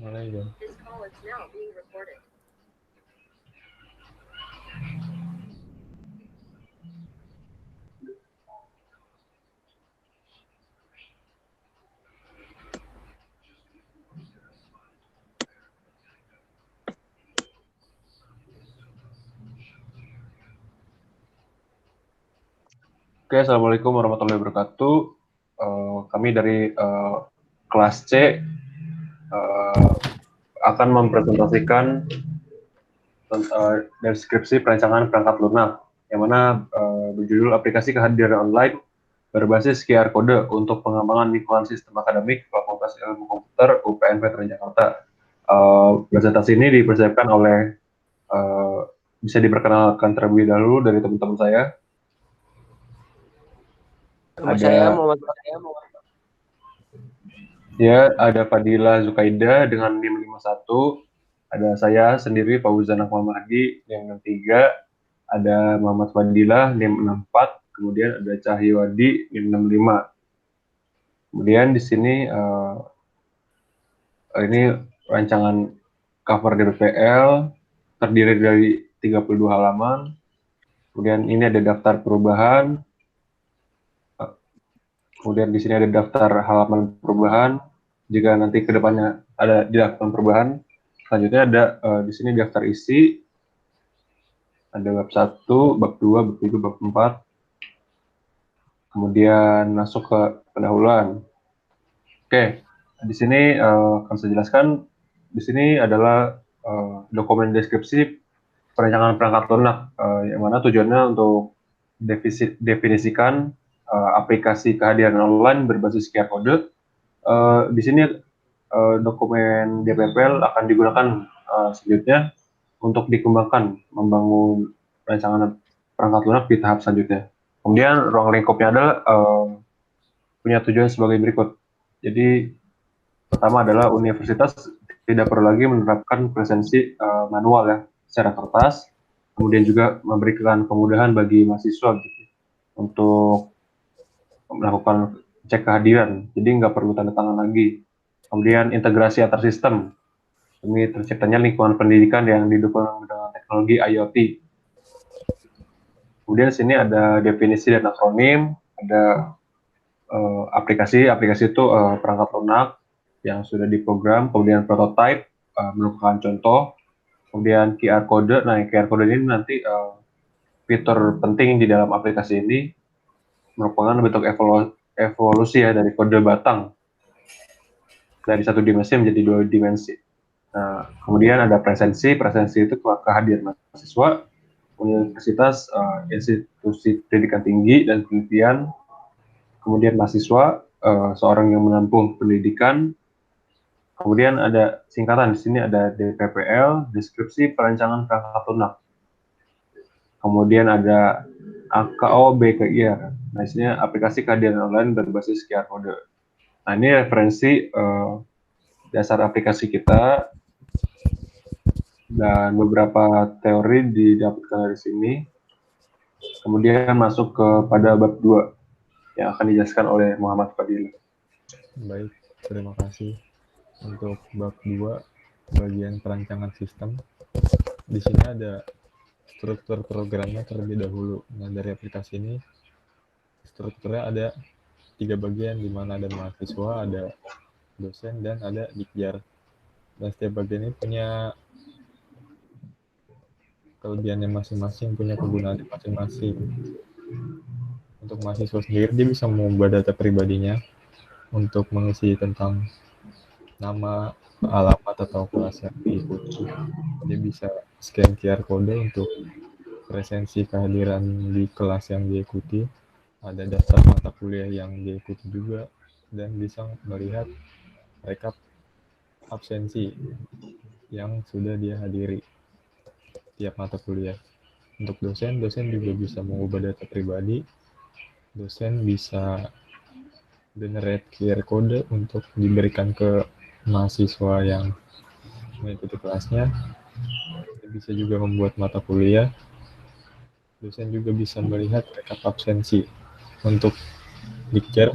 Mulai dong. Oke, Assalamualaikum warahmatullahi wabarakatuh. Kami dari kelas C akan mempresentasikan deskripsi perancangan perangkat lunak, yang mana berjudul aplikasi kehadiran online berbasis QR kode untuk pengembangan lingkungan sistem akademik Fakultas Ilmu Komputer UPN Veteran Jakarta. Presentasi ini dipersiapkan oleh bisa diperkenalkan terlebih dahulu dari teman-teman saya. Ada Fadila Zukaida dengan NIM 51, ada saya sendiri Fauzan Akmal Mahdi NIM 63, ada Muhammad Fadila NIM 64, kemudian ada Cahyawadi NIM 65. Kemudian di sini ini rancangan cover DPPL terdiri dari 32 halaman. Kemudian ini ada daftar perubahan. Kemudian di sini ada daftar halaman perubahan. Jika nanti ke depannya ada di daftar perubahan, selanjutnya ada di sini daftar isi. Ada bab 1, bab 2, bab 3, bab 4. Kemudian masuk ke pendahuluan. Oke, di sini akan saya jelaskan. Di sini adalah dokumen deskripsi perancangan perangkat lunak, yang mana tujuannya untuk definisikan aplikasi kehadiran online berbasis QR kode. Di sini dokumen DPPL akan digunakan selanjutnya untuk dikembangkan membangun rancangan perangkat lunak di tahap selanjutnya. Kemudian ruang lingkupnya adalah punya tujuan sebagai berikut. Jadi pertama adalah universitas tidak perlu lagi menerapkan presensi manual ya secara kertas. Kemudian juga memberikan kemudahan bagi mahasiswa gitu, untuk melakukan cek kehadiran. Jadi nggak perlu tanda tangan lagi. Kemudian integrasi antar sistem demi terciptanya lingkungan pendidikan yang didukung dengan teknologi IoT. Kemudian di sini ada definisi dan akronim, ada aplikasi itu perangkat lunak yang sudah diprogram, kemudian prototype merupakan contoh, kemudian QR code. Nah, QR code ini nanti fitur penting di dalam aplikasi ini merupakan bentuk evolusi ya dari kode batang dari satu dimensi menjadi dua dimensi. Nah, kemudian ada presensi itu kehadiran mahasiswa, universitas, institusi pendidikan tinggi dan penelitian, kemudian mahasiswa, seorang yang menempuh pendidikan. Kemudian ada singkatan, di sini ada DPPL, deskripsi perancangan perangkat lunak. Kemudian ada AKO BKIR. Nah, di sini aplikasi kehadiran online berbasis QR code. Nah, ini referensi dasar aplikasi kita dan beberapa teori didapatkan dari sini. Kemudian masuk kepada bab 2 yang akan dijelaskan oleh Muhammad Fadil. Baik, terima kasih. Untuk bab 2 bagian perancangan sistem. Di sini ada struktur programnya terlebih dahulu. Nah, dari aplikasi ini strukturnya ada 3 bagian, di mana ada mahasiswa, ada dosen, dan ada dikjar. Dan setiap bagian ini punya kelebihannya masing-masing, punya kegunaan masing-masing. Untuk mahasiswa sendiri, dia bisa mengubah data pribadinya untuk mengisi tentang nama, alamat, atau kelas yang diikuti. Dia bisa scan QR code untuk presensi kehadiran di kelas yang diikuti. Ada daftar mata kuliah yang diikuti juga, dan bisa melihat rekap absensi yang sudah dia hadiri tiap mata kuliah. Untuk dosen juga bisa mengubah data pribadi. Dosen bisa generate QR code untuk diberikan ke mahasiswa yang mengikuti kelasnya. Dia bisa juga membuat mata kuliah. Dosen juga bisa melihat rekap absensi. Untuk dikjar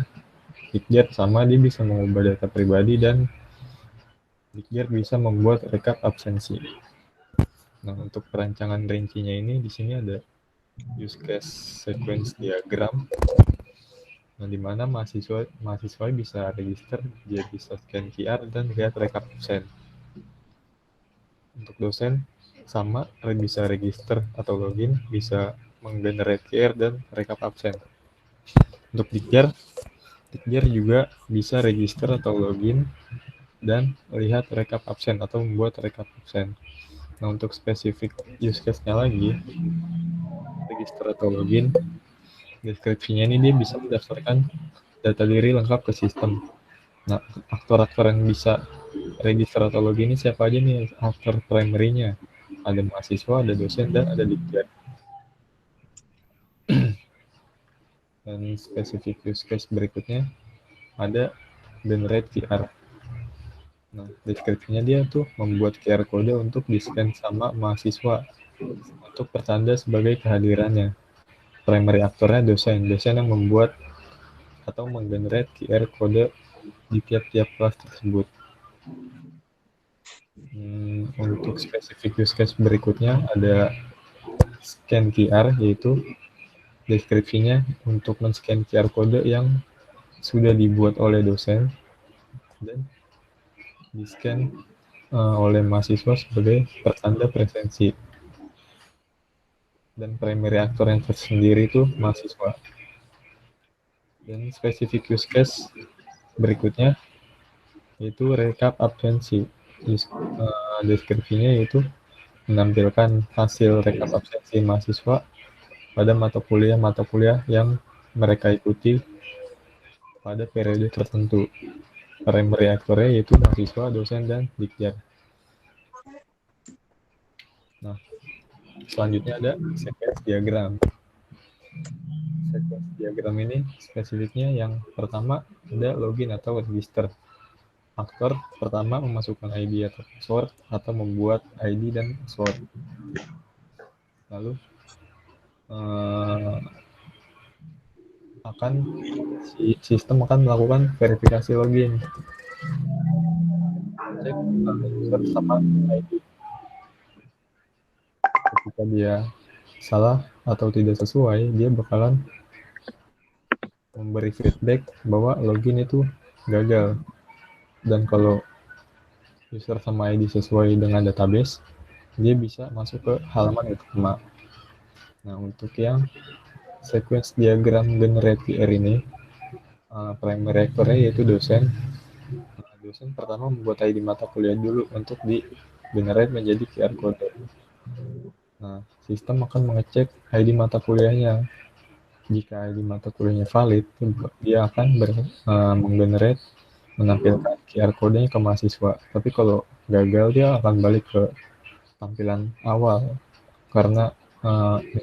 sama, dia bisa mengubah data pribadi dan Dikgear bisa membuat rekap absensi. Nah, untuk perancangan rincinya ini di sini ada use case sequence diagram. Nah, di mana mahasiswa bisa register, dia bisa scan QR dan lihat rekap absen. Untuk dosen sama, bisa register atau login, bisa menggenerate QR dan rekap absen. Untuk Dikgear juga bisa register atau login dan lihat rekap absen atau membuat rekap absen. Nah, untuk spesifik use case-nya lagi, register atau login, deskripsinya ini dia bisa mendaftarkan data diri lengkap ke sistem. Nah, aktor-aktor yang bisa register atau login ini siapa aja nih aktor primary-nya? Ada mahasiswa, ada dosen, dan ada Dikgear. Dan spesifik use case berikutnya ada generate QR. Nah, deskripsinya dia tuh membuat QR code untuk di-scan sama mahasiswa untuk pertanda sebagai kehadirannya. Primary aktornya dosen yang membuat atau menggenerate QR code di tiap-tiap kelas tersebut. Untuk spesifik use case berikutnya ada scan QR, yaitu deskripsinya untuk men-scan QR code yang sudah dibuat oleh dosen dan di-scan oleh mahasiswa sebagai pertanda presensi. Dan primary aktor yang tersendiri itu mahasiswa. Dan spesifik use case berikutnya yaitu rekap absensi. Deskripsinya yaitu menampilkan hasil rekap absensi mahasiswa pada mata kuliah yang mereka ikuti pada periode tertentu. Primary aktornya yaitu mahasiswa, dosen, dan Dikgear. Nah, selanjutnya ada sequence diagram. Sequence diagram ini spesifiknya yang pertama ada login atau register. Aktor pertama memasukkan ID atau password atau membuat ID dan password. Lalu sistem akan melakukan verifikasi login. Cek user sama ID. Ketika dia salah atau tidak sesuai, dia bakalan memberi feedback bahwa login itu gagal. Dan kalau user sama ID sesuai dengan database, dia bisa masuk ke halaman utama. Nah, untuk yang sequence diagram generate QR ini, primary actor-nya yaitu dosen. Dosen pertama membuat ID mata kuliah dulu untuk di generate menjadi QR code. Nah, sistem akan mengecek ID mata kuliahnya. Jika ID mata kuliahnya valid, dia akan menggenerate menampilkan QR code-nya ke mahasiswa. Tapi kalau gagal, dia akan balik ke tampilan awal karena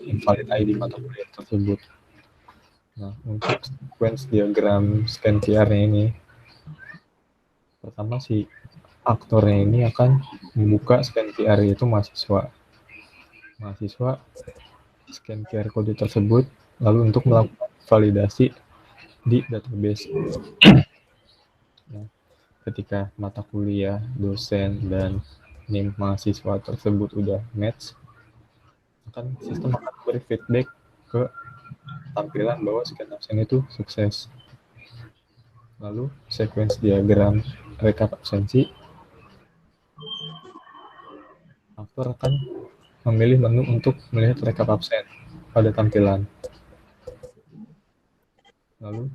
invalid ID mata kuliah tersebut. Nah, untuk sequence diagram scan QR-nya ini, pertama si aktornya ini akan membuka scan QR, yaitu mahasiswa. Mahasiswa scan QR code tersebut lalu untuk melakukan validasi di database. Nah, ketika mata kuliah, dosen, dan NIM mahasiswa tersebut udah match, sistem akan beri feedback ke tampilan bahwa scan absen itu sukses. Lalu sequence diagram rekap absensi, aktor akan memilih menu untuk melihat rekap absen pada tampilan. Lalu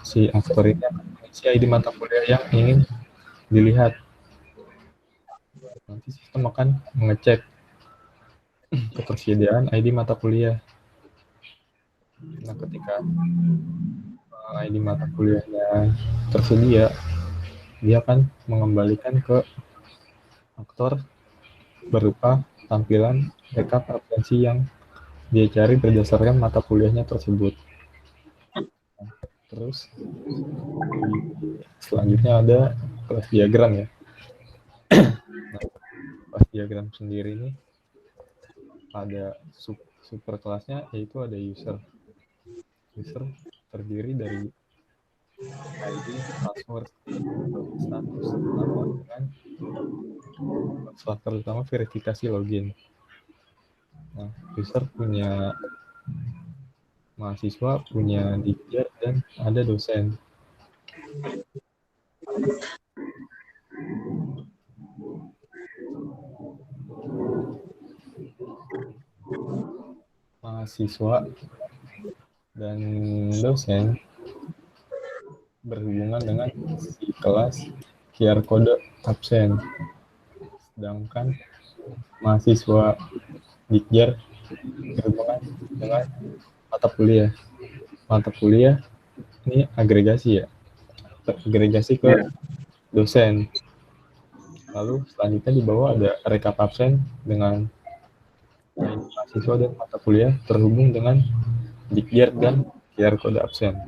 si aktor ini akan mengisi ID mata kuliah yang ingin dilihat. Nanti sistem akan mengecek ketersediaan ID mata kuliah. Nah, ketika ID mata kuliahnya tersedia, dia akan mengembalikan ke aktor berupa tampilan rekap absensi yang dia cari berdasarkan mata kuliahnya tersebut. Nah, terus selanjutnya ada kelas diagram ya. Nah, kelas diagram sendiri ini ada super kelasnya, yaitu ada user. User terdiri dari ID, password, status, nama, konstruktor utama verifikasi login. Nah, user punya mahasiswa, punya dijer, dan ada dosen. Mahasiswa dan dosen berhubungan dengan si kelas QR kode absen. Sedangkan mahasiswa dijer berhubungan dengan mata kuliah. Mata kuliah ini agregasi ya, agregasi ke dosen. Lalu selanjutnya di bawah ada rekap absen dengan mahasiswa dan mata kuliah terhubung dengan dijer dan QR kode absen.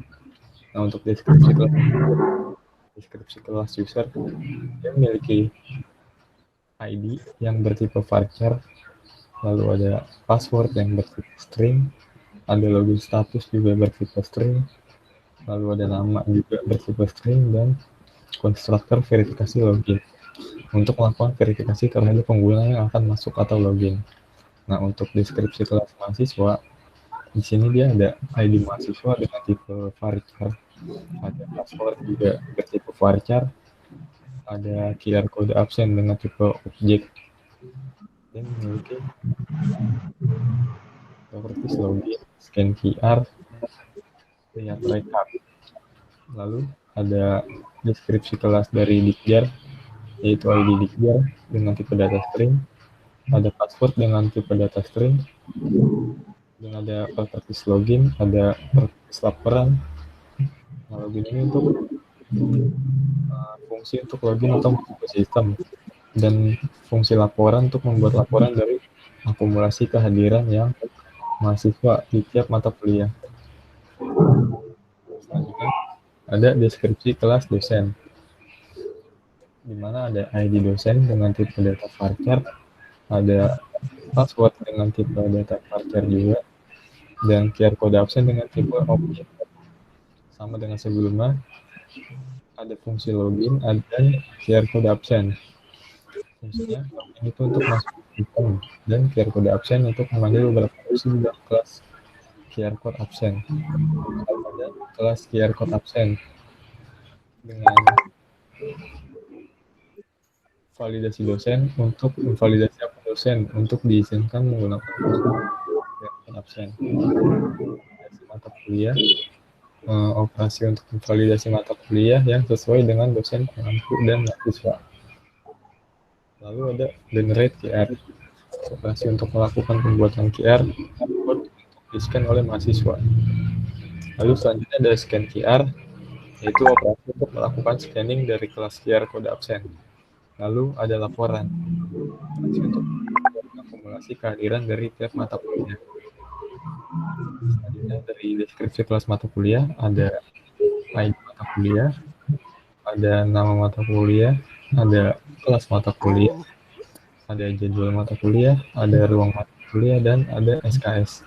Nah, untuk deskripsi kelas user, dia memiliki ID yang bertipe varchar, lalu ada password yang bertipe string, ada login status juga bertipe string, lalu ada nama juga bertipe string, dan konstruktor verifikasi login untuk melakukan verifikasi terhadap pengguna yang akan masuk atau login. Nah, untuk deskripsi kelas mahasiswa, di sini dia ada ID mahasiswa dengan tipe varchar, ada password juga bertipe varchar, ada QR kode absen dengan tipe objek, dan memiliki properties login, scan QR, lihat rekap. Lalu ada deskripsi kelas dari dijer, yaitu ID dijer dengan tipe data string, ada password dengan tipe data string, dan ada properties login, ada properties laporan. Nah, login ini untuk fungsi untuk login atau masuk ke sistem, dan fungsi laporan untuk membuat laporan dari akumulasi kehadiran yang mahasiswa di tiap mata kuliah. Selanjutnya ada deskripsi kelas dosen, di mana ada ID dosen dengan tipe data varchar, ada password dengan tipe data varchar juga, dan QR kode absen dengan tipe objek. Sama dengan sebelumnya, ada fungsi login, ada QR kode absen. Fungsinya login itu untuk masuk ke sistem, dan QR kode absen untuk memanggil beberapa fungsi di dalam kelas QR code absen. Ada kelas QR code absen dengan validasi dosen untuk memvalidasi akun dosen untuk diizinkan menggunakan QR code absen. Validasi mata kuliah, operasi untuk memvalidasi mata kuliah yang sesuai dengan dosen pengampu dan mahasiswa. Lalu ada generate QR, operasi untuk melakukan pembuatan QR code untuk di-scan oleh mahasiswa. Lalu selanjutnya ada scan QR, yaitu operasi untuk melakukan scanning dari kelas QR kode absen. Lalu ada laporan, operasi untuk akumulasi kehadiran dari tiap mata kuliah. Selanjutnya dari deskripsi kelas mata kuliah ada ID mata kuliah, ada nama mata kuliah, ada kelas mata kuliah, ada jadwal mata kuliah, ada ruang mata kuliah, dan ada SKS.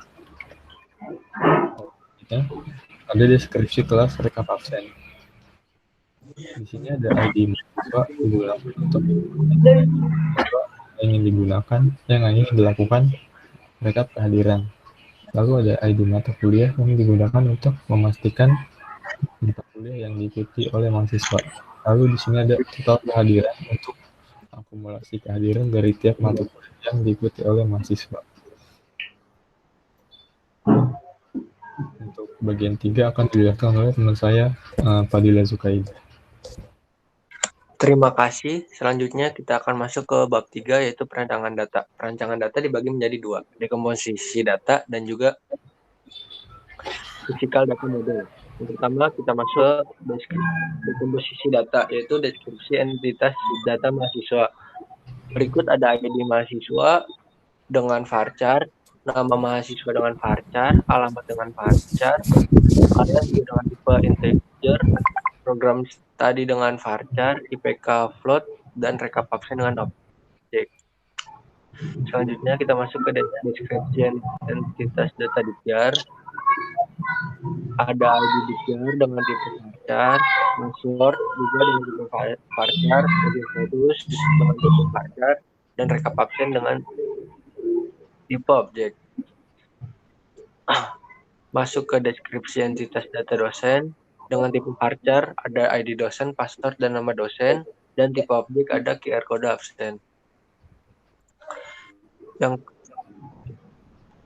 Ada deskripsi kelas rekap absen. Di sini ada ID mahasiswa digunakan untuk yang ingin digunakan, yang ingin dilakukan rekap kehadiran. Lalu ada ID mata kuliah yang digunakan untuk memastikan mata kuliah yang diikuti oleh mahasiswa. Lalu di sini ada total kehadiran untuk akumulasi kehadiran dari tiap mata kuliah yang diikuti oleh mahasiswa. Untuk bagian 3 akan dijelaskan oleh teman saya, Fadila Zukaida. Terima kasih. Selanjutnya kita akan masuk ke bab 3, yaitu perancangan data. Perancangan data dibagi menjadi 2, dekomposisi data dan juga physical data model. Yang pertama kita masuk dekomposisi data, yaitu deskripsi entitas data mahasiswa. Berikut ada ID mahasiswa dengan varchar, nama mahasiswa dengan varchar, alamat dengan varchar, alias dengan tipe integer, program tadi dengan varchar, IPK float, dan rekap absen dengan objek. Selanjutnya kita masuk ke deskripsi entitas data dijer. Ada ID dijer dengan tipe varchar, password juga dengan tipe varchar, login status dengan tipe varchar, dan rekap absen dengan tipe objek. Masuk ke deskripsi entitas data dosen. Dengan tipe varchar ada ID dosen, password, dan nama dosen. Dan tipe objek ada QR kode absen. Yang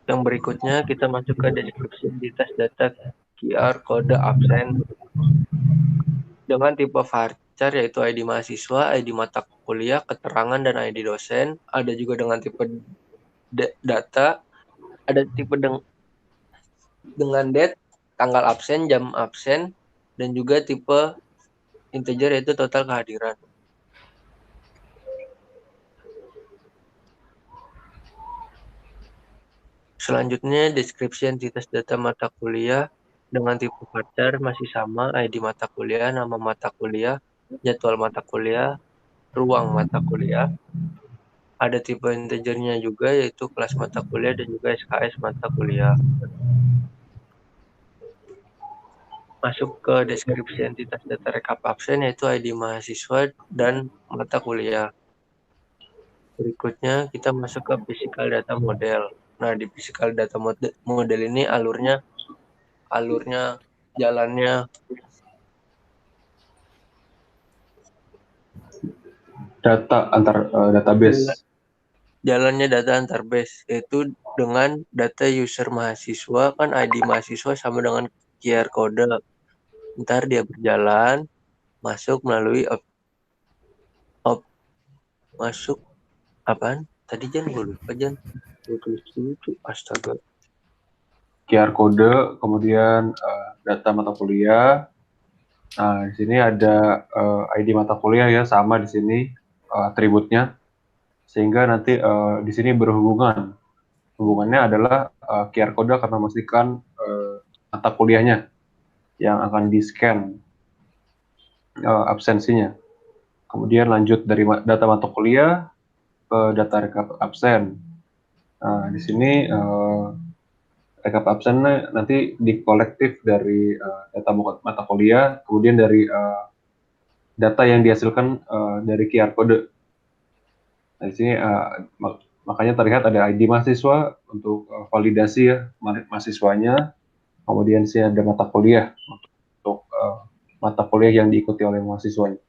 berikutnya kita masuk ke deskripsi entitas data QR kode absen. Dengan tipe varchar yaitu ID mahasiswa, ID mata kuliah, keterangan, dan ID dosen. Ada juga dengan tipe data, ada tipe dengan date, tanggal absen, jam absen, dan juga tipe integer yaitu total kehadiran. Selanjutnya, deskripsi entitas data mata kuliah dengan tipe varchar masih sama, ID mata kuliah, nama mata kuliah, jadwal mata kuliah, ruang mata kuliah. Ada tipe integernya juga yaitu kelas mata kuliah dan juga SKS mata kuliah. Masuk ke deskripsi entitas data rekap absen yaitu ID mahasiswa dan mata kuliah. Berikutnya kita masuk ke physical data model. Nah, di physical data model ini alurnya jalannya Data antar database. Jalannya data antar base, yaitu dengan data user mahasiswa, kan ID mahasiswa sama dengan QR code. Ntar dia berjalan, masuk melalui masuk apaan? Tadi Jan, gue lupa Jan. Gue tulis dulu tuh, astaga. QR kode, kemudian data mata kuliah. Nah, di sini ada ID mata kuliah ya, sama di sini atributnya. Sehingga nanti di sini berhubungan. Hubungannya adalah QR kode akan memastikan mata kuliahnya yang akan di-scan absensinya. Kemudian lanjut dari data mata kuliah ke data rekap absen. Nah, di sini rekap absen nanti dikolektif dari data mata kuliah, kemudian dari data yang dihasilkan dari QR code. Nah, di sini makanya terlihat ada ID mahasiswa untuk validasi ya mahasiswanya, kemudian sini ada mata kuliah untuk mata kuliah yang diikuti oleh mahasiswanya.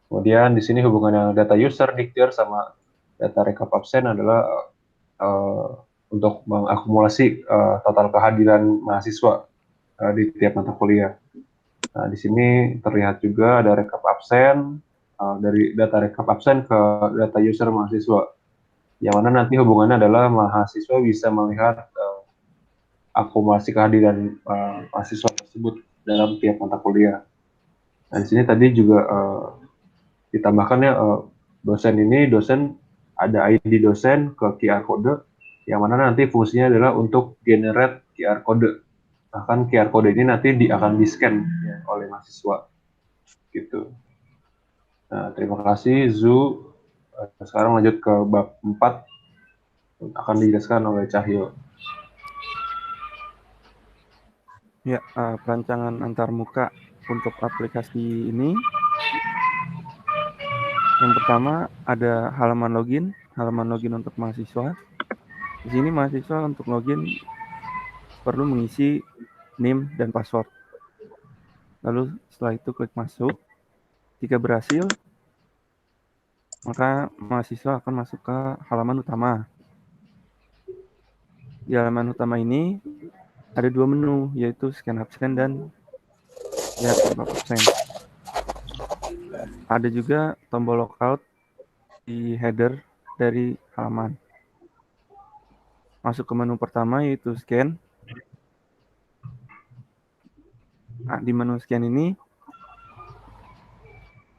Kemudian di sini hubungan data user, diktir, sama data rekap absen adalah untuk mengakumulasi total kehadiran mahasiswa di tiap mata kuliah. Nah, di sini terlihat juga ada rekap absen, dari data rekap absen ke data user mahasiswa. Yang mana nanti hubungannya adalah mahasiswa bisa melihat akumulasi kehadiran mahasiswa tersebut dalam tiap mata kuliah. Nah, di sini tadi juga ditambahkan ya, dosen ada ID dosen ke QR code, yang mana nanti fungsinya adalah untuk generate QR code. Bahkan QR code ini nanti akan di-scan ya, oleh mahasiswa. Gitu. Nah, terima kasih Zu. Sekarang lanjut ke bab 4, akan dijelaskan oleh Cahyo. Ya, perancangan antarmuka untuk aplikasi ini. Yang pertama ada halaman login untuk mahasiswa. Di sini mahasiswa untuk login perlu mengisi NIM dan password. Lalu setelah itu klik masuk. Jika berhasil, maka mahasiswa akan masuk ke halaman utama. Di halaman utama ini ada dua menu, yaitu scan absen dan lihat absen. Ada juga tombol lockout di header dari halaman. Masuk ke menu pertama yaitu scan. Nah, di menu scan ini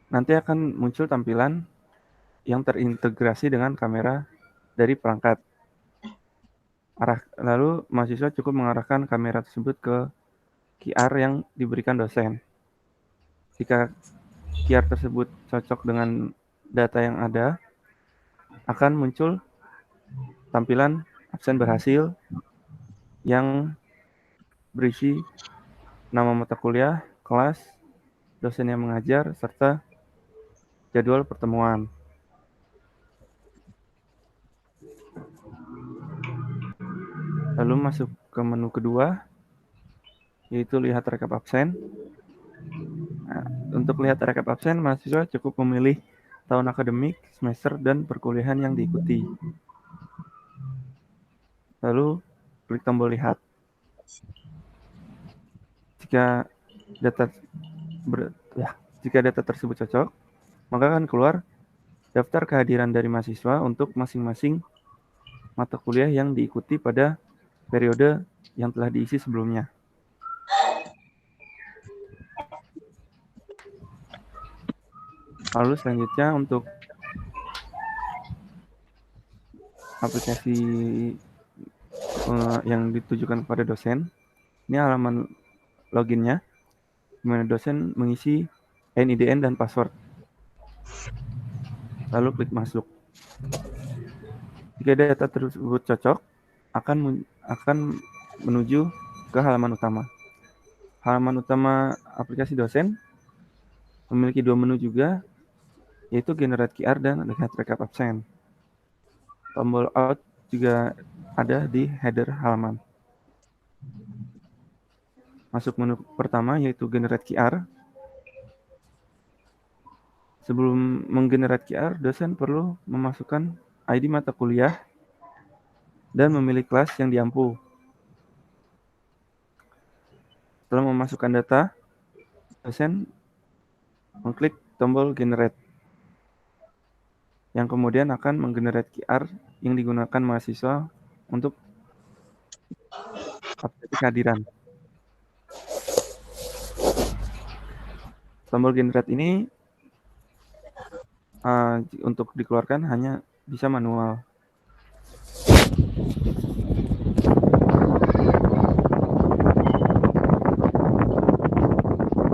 nanti akan muncul tampilan yang terintegrasi dengan kamera dari perangkat. Lalu mahasiswa cukup mengarahkan kamera tersebut ke QR yang diberikan dosen. Jika QR tersebut cocok dengan data yang ada, akan muncul tampilan absen berhasil yang berisi nama mata kuliah, kelas, dosen yang mengajar, serta jadwal pertemuan. Lalu masuk ke menu kedua, yaitu lihat rekap absen. Nah, untuk lihat rekap absen, mahasiswa cukup memilih tahun akademik, semester, dan perkuliahan yang diikuti. Lalu klik tombol lihat. Jika data tersebut cocok, maka akan keluar daftar kehadiran dari mahasiswa untuk masing-masing mata kuliah yang diikuti pada periode yang telah diisi sebelumnya. Lalu selanjutnya untuk aplikasi yang ditujukan kepada dosen, ini halaman loginnya, di mana dosen mengisi NIDN dan password. Lalu klik masuk. Jika data tersebut cocok, akan menuju ke halaman utama. Halaman utama aplikasi dosen memiliki 2 menu juga, yaitu generate QR dan lihat rekap absen. Tombol out juga ada di header halaman. Masuk menu pertama, yaitu generate QR. Sebelum menggenerate QR, dosen perlu memasukkan ID mata kuliah dan memilih kelas yang diampu. Setelah memasukkan data, dosen mengklik tombol generate, yang kemudian akan menggenerate QR yang digunakan mahasiswa untuk aplikasi kehadiran. Tombol generate ini untuk dikeluarkan hanya bisa manual.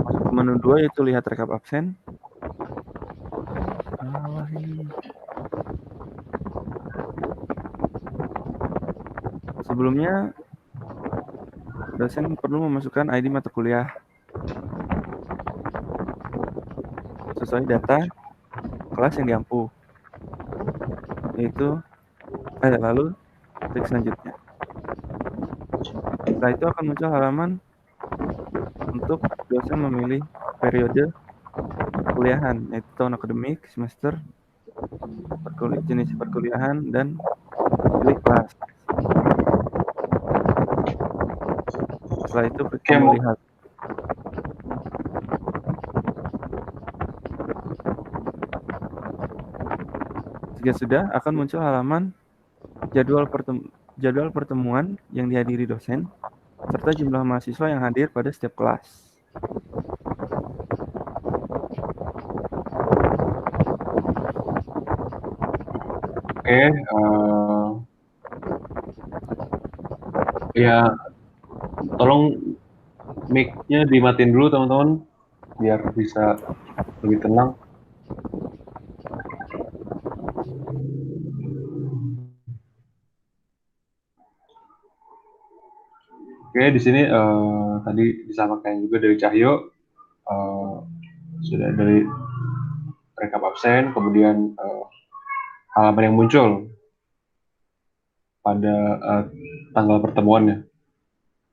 Masuk ke menu 2, yaitu lihat rekap absen. Sebelumnya, dosen perlu memasukkan ID mata kuliah sesuai data kelas yang diampu, yaitu lalu klik selanjutnya. Setelah itu akan muncul halaman untuk dosen memilih periode perkuliahan, yaitu tahun akademik, semester, jenis perkuliahan, dan pilih kelas. Setelah itu klik tombol lihat. Jika sudah, akan muncul halaman jadwal pertemuan yang dihadiri dosen, serta jumlah mahasiswa yang hadir pada setiap kelas. Oke, ya tolong mic-nya dimatiin dulu teman-teman, biar bisa lebih tenang. Oke, di sini tadi disampaikan juga dari Cahyo, sudah dari rekap absen, kemudian halaman yang muncul pada tanggal pertemuannya.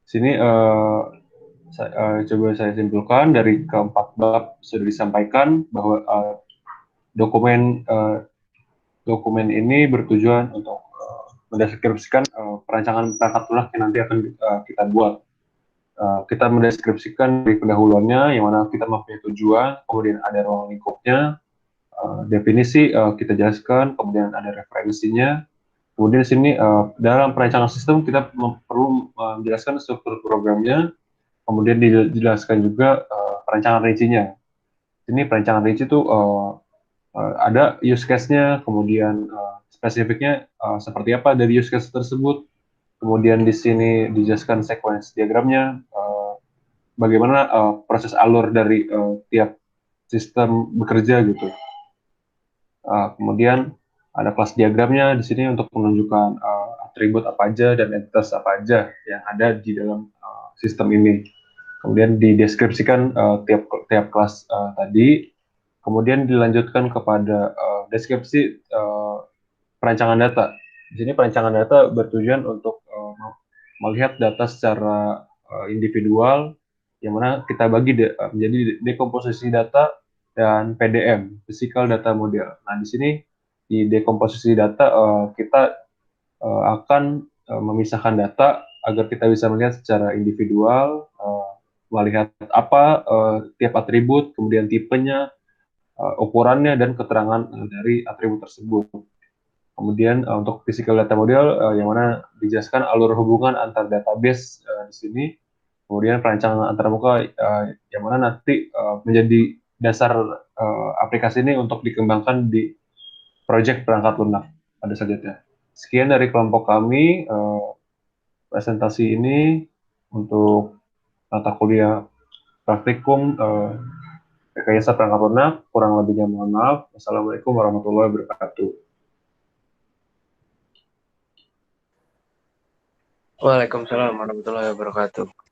Sini coba saya simpulkan dari keempat bab sudah disampaikan bahwa dokumen ini bertujuan untuk mendeskripsikan perancangan perangkat lunak yang nanti akan kita buat. Kita mendeskripsikan dari pendahuluannya, yang mana kita mempunyai tujuan, kemudian ada ruang lingkupnya, definisi kita jelaskan, kemudian ada referensinya. Kemudian di sini dalam perancangan sistem kita perlu menjelaskan struktur programnya, kemudian dijelaskan juga perancangan rincinya. Ini perancangan rinci itu ada use case-nya, kemudian spesifiknya seperti apa dari use case tersebut. Kemudian di sini dijelaskan sequence diagramnya, bagaimana proses alur dari tiap sistem bekerja gitu. Kemudian ada kelas diagramnya di sini untuk menunjukkan atribut apa aja dan entitas apa aja yang ada di dalam sistem ini. Kemudian dideskripsikan tiap kelas tadi. Kemudian dilanjutkan kepada deskripsi perancangan data. Di sini perancangan data bertujuan untuk melihat data secara individual, yang mana kita bagi menjadi dekomposisi data dan PDM, Physical Data Model. Nah, di sini di dekomposisi data kita akan memisahkan data agar kita bisa melihat secara individual, melihat apa tiap atribut, kemudian tipenya, ukurannya, dan keterangan dari atribut tersebut. Kemudian untuk physical data model yang mana dijelaskan alur hubungan antar database di sini, kemudian perancangan antarmuka yang mana nanti menjadi dasar aplikasi ini untuk dikembangkan di proyek perangkat lunak pada selanjutnya. Sekian dari kelompok kami presentasi ini untuk mata kuliah praktikum rekayasa perangkat lunak. Kurang lebihnya mohon maaf. Wassalamualaikum warahmatullahi wabarakatuh. Waalaikumsalam warahmatullahi wabarakatuh.